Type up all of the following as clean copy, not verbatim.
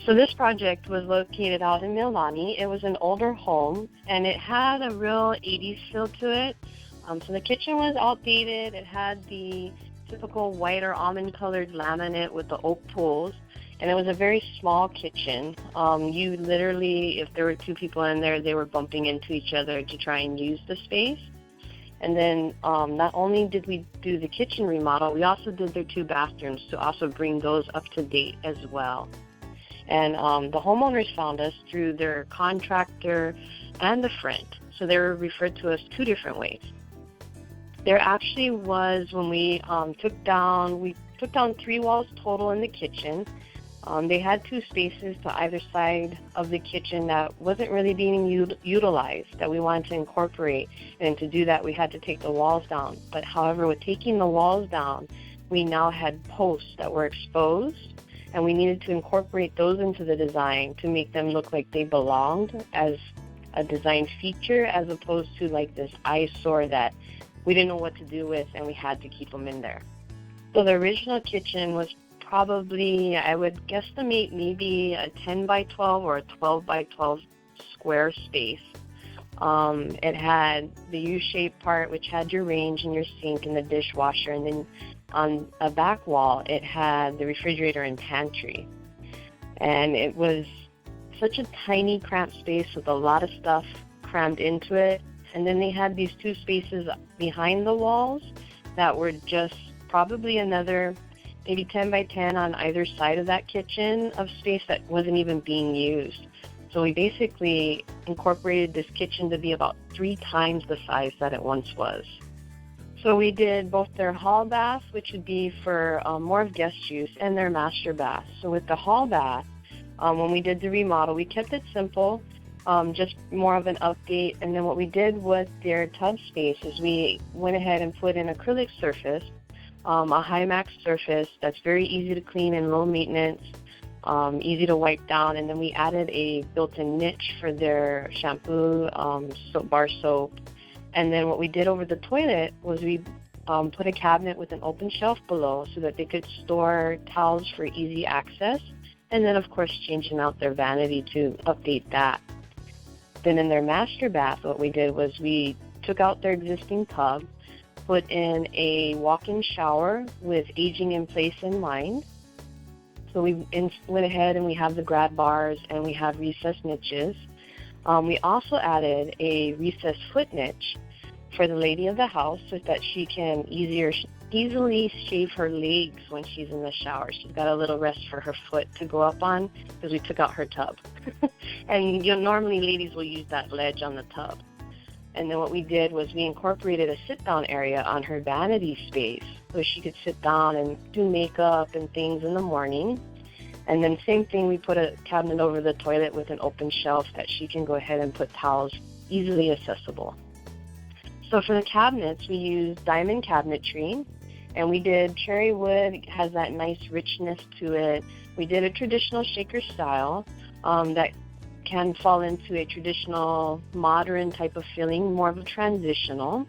So this project was located out in Mililani. It was an older home, and it had a real 80s feel to it. So the kitchen was outdated. It had the typical white or almond-colored laminate with the oak pools, and it was a very small kitchen. You literally, if there were two people in there, they were bumping into each other to try and use the space. And then not only did we do the kitchen remodel, we also did their 2 bathrooms to also bring those up to date as well. And the homeowners found us through their contractor and the friend. So they were referred to us 2 different ways. There actually was, when we took down 3 walls total in the kitchen. They had 2 spaces to either side of the kitchen that wasn't really being utilized, that we wanted to incorporate. And to do that, we had to take the walls down. But however, with taking the walls down, we now had posts that were exposed, and we needed to incorporate those into the design to make them look like they belonged as a design feature, as opposed to like this eyesore that we didn't know what to do with, and we had to keep them in there. So the original kitchen was probably, I would guesstimate, maybe a 10 by 12 or a 12 by 12 square space. It had the U-shaped part, which had your range and your sink and the dishwasher, and then on a back wall, it had the refrigerator and pantry. And it was such a tiny, cramped space with a lot of stuff crammed into it. And then they had these 2 spaces behind the walls that were just probably another maybe 10 by 10 on either side of that kitchen of space that wasn't even being used. So we basically incorporated this kitchen to be about 3 times the size that it once was. So we did both their hall bath, which would be for more of guest use, and their master bath. So with the hall bath, when we did the remodel, we kept it simple, just more of an update. And then what we did with their tub space is we went ahead and put an acrylic surface, a high-max surface that's very easy to clean and low maintenance, easy to wipe down. And then we added a built-in niche for their shampoo, bar soap. And then what we did over the toilet was we put a cabinet with an open shelf below so that they could store towels for easy access. And then, of course, changing out their vanity to update that. Then in their master bath, what we did was we took out their existing tub, put in a walk-in shower with aging in place in mind. So we went ahead and we have the grab bars and we have recessed niches. We also added a recessed foot niche for the lady of the house so that she can easily shave her legs when she's in the shower. She's got a little rest for her foot to go up on because we took out her tub. And normally ladies will use that ledge on the tub. And then what we did was we incorporated a sit-down area on her vanity space so she could sit down and do makeup and things in the morning. And then same thing, we put a cabinet over the toilet with an open shelf that she can go ahead and put towels easily accessible. So for the cabinets, we used diamond cabinetry, and we did cherry wood. It has that nice richness to it. We did a traditional shaker style that can fall into a traditional modern type of feeling, more of a transitional.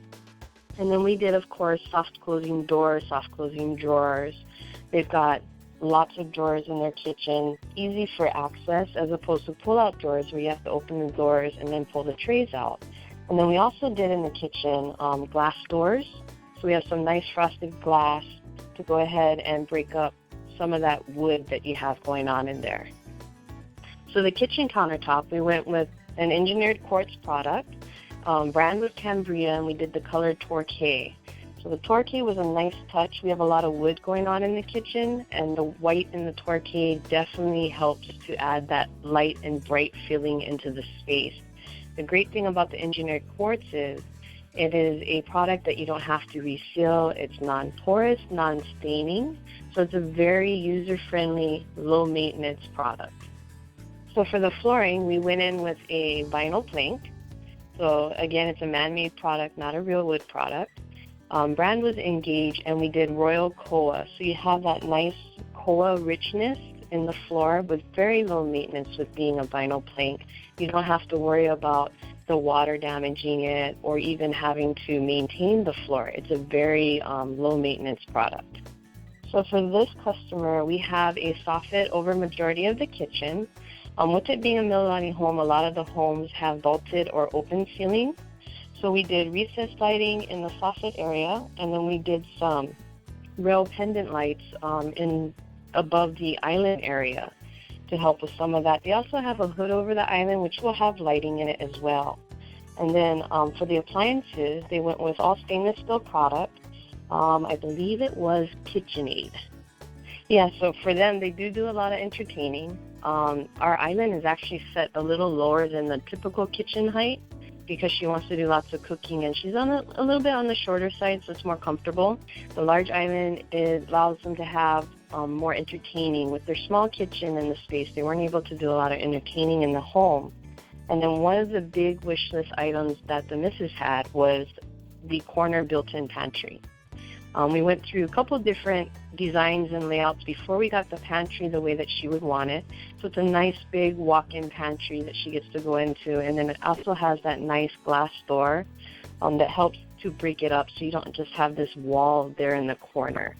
And then we did, of course, soft closing doors, soft closing drawers. They've got lots of drawers in their kitchen, easy for access as opposed to pull-out drawers where you have to open the doors and then pull the trays out. And then we also did in the kitchen glass doors. So we have some nice frosted glass to go ahead and break up some of that wood that you have going on in there. So the kitchen countertop, we went with an engineered quartz product. Brand was Cambria, and we did the color Torquay. So the Torquay was a nice touch. We have a lot of wood going on in the kitchen, and the white in the Torquay definitely helps to add that light and bright feeling into the space. The great thing about the engineered quartz is it is a product that you don't have to reseal. It's non-porous, non-staining, so it's a very user-friendly, low-maintenance product. So for the flooring, we went in with a vinyl plank. So again, it's a man-made product, not a real wood product. Brand was Engage, and we did Royal Koa. So you have that nice Koa richness in the floor with very low maintenance with being a vinyl plank. You don't have to worry about the water damaging it or even having to maintain the floor. It's a very low maintenance product. So for this customer, we have a soffit over majority of the kitchen. With it being a Mililani home, a lot of the homes have vaulted or open ceilings. So we did recessed lighting in the soffit area, and then we did some rail pendant lights in above the island area to help with some of that. They also have a hood over the island, which will have lighting in it as well. And then for the appliances, they went with all stainless steel product. I believe it was KitchenAid. Yeah, so for them, they do a lot of entertaining. Our island is actually set a little lower than the typical kitchen height because she wants to do lots of cooking, and she's on a little bit on the shorter side, so it's more comfortable. The large island allows them to have more entertaining. With their small kitchen and the space, they weren't able to do a lot of entertaining in the home. And then one of the big wish list items that the missus had was the corner built-in pantry. We went through a couple different designs and layouts before we got the pantry the way that she would want it. So it's a nice big walk-in pantry that she gets to go into, and then it also has that nice glass door that helps to break it up so you don't just have this wall there in the corner.